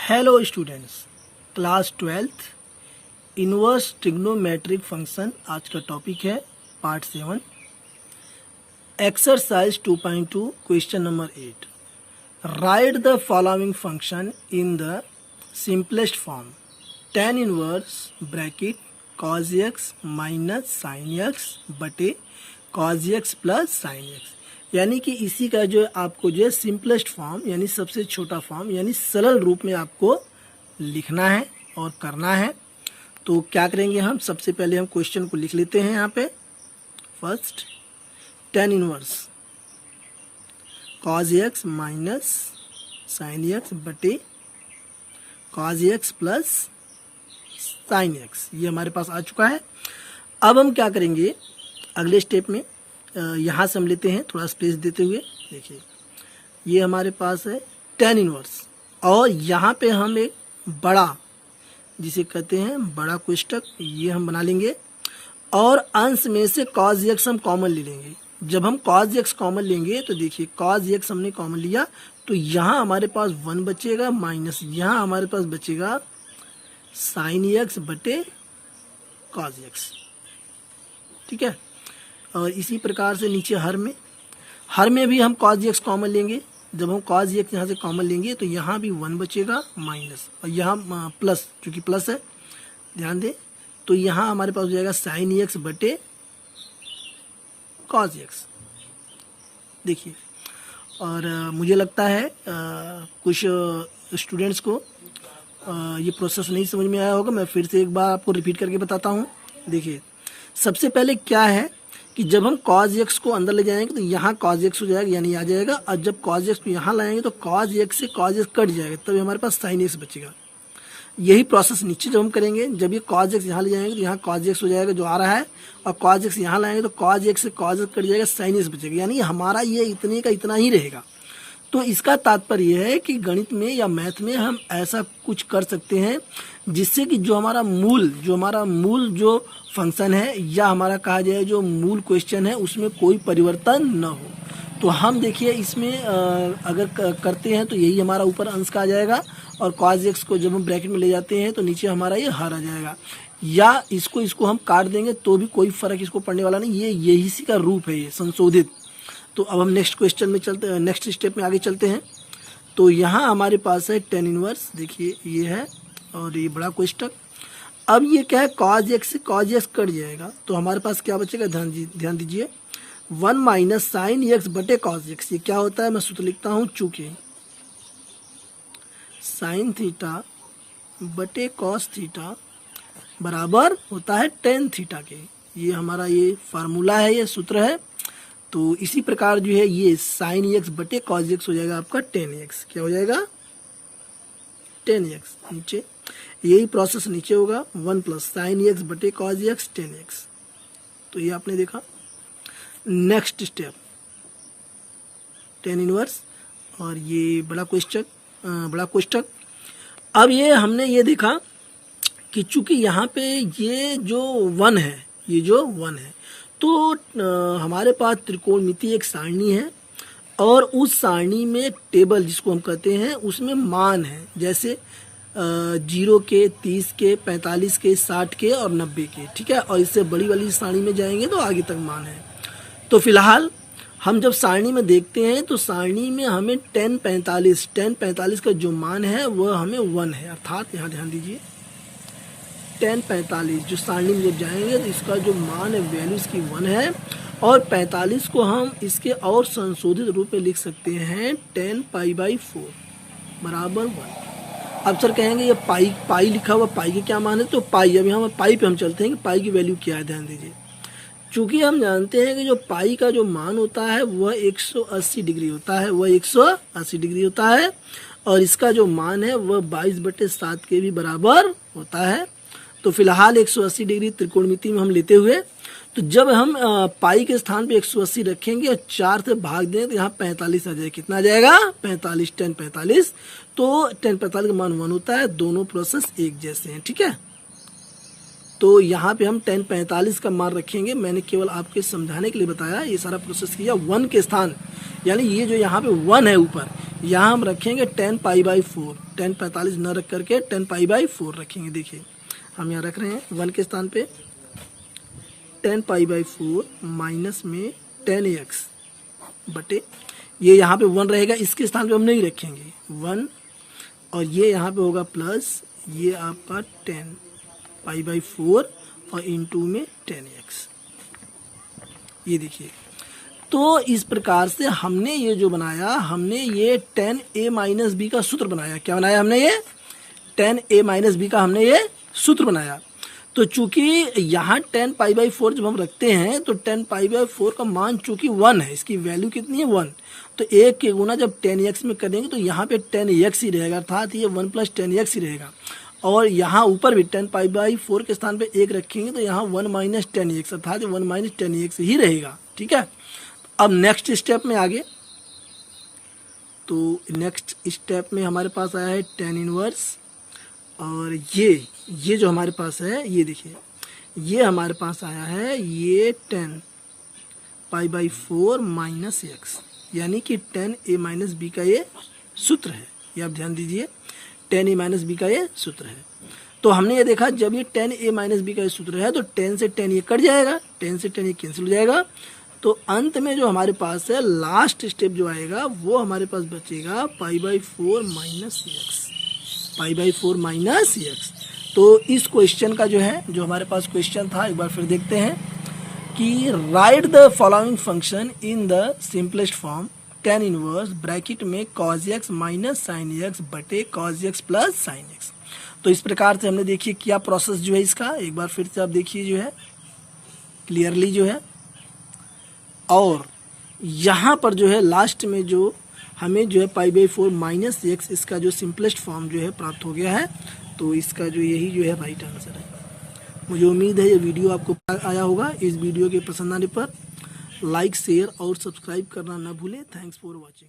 Hello students, class 12th inverse trigonometric function आज का topic है part 7 exercise 2.2 question number 8 write the following function in the simplest form tan inverse bracket cos x minus sine x बटे cos x plus sine x, यानी कि इसी का जो आपको जो है सिंपलेस्ट फॉर्म यानी सबसे छोटा फॉर्म यानी सरल रूप में आपको लिखना है और करना है। तो क्या करेंगे हम, सबसे पहले हम क्वेश्चन को लिख लेते हैं यहाँ पे। First tan inverse cos x minus sine x बटे cos x plus sine x, ये हमारे पास आ चुका है। अब हम क्या करेंगे अगले स्टेप में, यहाँ से हम लेते हैं थोड़ा स्पेस देते हुए। देखिए ये हमारे पास है tan इनवर्स और यहाँ पे हम एक बड़ा जिसे कहते हैं बड़ा कोष्ठक ये हम बना लेंगे और अंश में से cos x हम कॉमन ले लेंगे। जब हम cos x कॉमन लेंगे तो देखिए cos x हमने कॉमन लिया तो यहाँ हमारे पास 1 बचेगा माइनस यहाँ हमारे पास बचेगा साइन x बटे cos x, ठीक है। और इसी प्रकार से नीचे हर में भी हम cos x कॉमन लेंगे। जब हम cos x यहाँ से कॉमन लेंगे तो यहाँ भी 1 बचेगा माइनस और यहाँ प्लस, चूँकि प्लस है ध्यान दें, तो यहाँ हमारे पास हो जाएगा साइन x बटे cos x। देखिए और मुझे लगता है कुछ स्टूडेंट्स को ये प्रोसेस नहीं समझ में आया होगा, मैं फिर से एक बार आपको रिपीट करके बताता हूँ। देखिए सबसे पहले क्या है कि जब हम cos x को अंदर ले जाएंगे तो यहाँ cos x हो जाएगा यानी आ जाएगा, और जब cos x को यहाँ लाएंगे तो cos x से cos x कट जाएगा, तभी हमारे पास sin x बचेगा। यही प्रोसेस नीचे जब हम करेंगे, जब ये cos x यहाँ ले जाएंगे तो यहाँ cos x हो जाएगा जो आ रहा है, और cos x यहाँ लाएंगे तो cos x से cos x कट जाएगा, sin x बचेगा, यानी हमारा ये इतने का इतना ही रहेगा। तो इसका तात्पर्य यह है कि गणित में या मैथ में हम ऐसा कुछ कर सकते हैं जिससे कि जो हमारा मूल जो फंक्शन है या हमारा कहा जाए जो मूल क्वेश्चन है उसमें कोई परिवर्तन न हो। तो हम देखिए इसमें अगर करते हैं तो यही हमारा ऊपर अंश का आ जाएगा और cos x को जब हम ब्रैकेट में ले जाते हैं तो नीचे हमारा ये हर आ जाएगा, या इसको हम काट देंगे तो भी कोई फर्क इसको पड़ने वाला नहीं। ये यही इसी का रूप है ये संशोधित। तो अब हम नेक्स्ट क्वेश्चन में चलते हैं, नेक्स्ट स्टेप में आगे चलते हैं। तो यहाँ हमारे पास है tan इनवर्स, देखिए ये है और ये बड़ा कोष्ठक। अब ये क्या है, cos x से cos x कट जाएगा तो हमारे पास क्या बचेगा, ध्यान दीजिए 1 माइनस साइन x बटे cos x। ये क्या होता है, मैं सूत्र लिखता हूँ, चूंकि साइन थीटा बटे cos थीटा बराबर होता है tan थीटा के। ये हमारा ये फार्मूला है, ये सूत्र है। तो इसी प्रकार जो है ये साइन x बटे cos x हो जाएगा आपका tan x। क्या हो जाएगा, tan x। नीचे यही प्रोसेस नीचे होगा 1 प्लस साइन x बटे cos x tan x। तो ये आपने देखा। नेक्स्ट स्टेप tan इनवर्स और ये बड़ा कोष्ठक। अब ये हमने ये देखा कि चूंकि यहाँ पे ये जो 1 है तो हमारे पास त्रिकोणमिति एक सारणी है और उस सारणी में टेबल जिसको हम कहते हैं उसमें मान है, जैसे 0 के, 30 के, 45 के, 60 के और 90 के, ठीक है। और इससे बड़ी वाली सारणी में जाएंगे तो आगे तक मान है। तो फिलहाल हम जब सारणी में देखते हैं तो सारणी में हमें tan 45 का जो मान है वह हमें 1 है, अर्थात यहाँ ध्यान दीजिए tan 45 जो सारणी में जब जाएंगे तो इसका जो मान है वैल्यू इसकी 1 है, और 45 को हम इसके और संशोधित रूप में लिख सकते हैं tan π/4 बराबर 1। अब सर कहेंगे ये पाई लिखा हुआ, पाई के क्या मान है, तो पाई, अब यहाँ पाई पे हम चलते हैं कि पाई की वैल्यू क्या है। ध्यान दीजिए चूंकि हम जानते हैं कि जो पाई का जो मान होता है वह 180 डिग्री होता है और इसका जो मान है वह 22/7 के भी बराबर होता है। तो फिलहाल 180 डिग्री त्रिकोणमिति में हम लेते हुए, तो जब हम पाई के स्थान पे 180 रखेंगे और 4 से भाग दें तो यहाँ 45 आ जाएगा। कितना आ जाएगा, 45, tan 45। तो tan 45 का मान 1 होता है, दोनों प्रोसेस एक जैसे हैं, ठीक है। तो यहाँ पे हम tan 45 का मान रखेंगे, मैंने केवल आपके समझाने के लिए बताया। ये सारा प्रोसेस किया 1 के स्थान, यानी ये जो यहाँ पे 1 है ऊपर, यहाँ हम रखेंगे 10 पाई बाई 4, 10 45 न रख करके 10 पाई बाई 4 रखेंगे। देखिए हम यहाँ रख रहे हैं 1 के स्थान पे 10 पाई बाई 4 माइनस में 10x बटे, ये यहाँ पे 1 रहेगा, इसके स्थान पे हम नहीं रखेंगे 1, और ये यहाँ पे होगा प्लस ये आपका 10 पाई बाई 4 और इनटू में 10x। ये देखिए, तो इस प्रकार से हमने ये जो बनाया, हमने ये 10a माइनस बी का सूत्र बनाया। क्या बनाया हमने? ये 10a माइनस बी का हमने ये सूत्र बनाया। तो चूंकि यहाँ 10 पाई बाई 4 जब हम रखते हैं तो 10 पाई बाई 4 का मान चूंकि 1 है, इसकी वैल्यू कितनी है 1, तो 1 के गुना जब 10x में करेंगे तो यहाँ पे 10x ही रहेगा, अर्थात ये 1 प्लस 10x ही रहेगा। और यहाँ ऊपर भी 10 पाई बाई 4 के स्थान पे 1 रखेंगे तो यहाँ 1 माइनस 10x अर्थात 1 माइनस 10x ही रहेगा। ठीक है, अब नेक्स्ट स्टेप में आगे, तो नेक्स्ट स्टेप में हमारे पास आया है 10 इनवर्स, और ये जो हमारे पास है, ये देखिए ये हमारे पास आया है ये 10 पाई बाई 4 माइनस एक्स, यानी कि 10a माइनस बी का ये सूत्र है। ये आप ध्यान दीजिए, 10a माइनस बी का ये सूत्र है। तो हमने ये देखा जब ये 10a माइनस बी का ये सूत्र है तो 10 से 10 ये कट जाएगा, 10 से 10 ये कैंसिल हो जाएगा। तो अंत में जो हमारे पास है लास्ट स्टेप जो आएगा वो हमारे पास बचेगा pi by 4 minus x, pi by 4 minus x. तो इस क्वेश्चन का जो है, जो हमारे पास क्वेश्चन था, एक बार फिर देखते हैं कि write the following function in the simplest form 10 inverse bracket में cos x minus sine x बटे cos x plus sine x। तो इस प्रकार से हमने देखिए क्या प्रोसेस जो है इसका, एक बार फिर से आप देखिए जो है क्लियरली जो है। और यहाँ पर जो है लास्ट में जो हमें जो है पाई बाई 4 माइनस एक्स, इसका जो सिंपलेस्ट फॉर्म जो है प्राप्त हो गया है। तो इसका जो यही जो है राइट आंसर है। मुझे उम्मीद है ये वीडियो आपको आया होगा। इस वीडियो के पसंद आने पर लाइक, शेयर और सब्सक्राइब करना ना भूलें। Thanks for watching.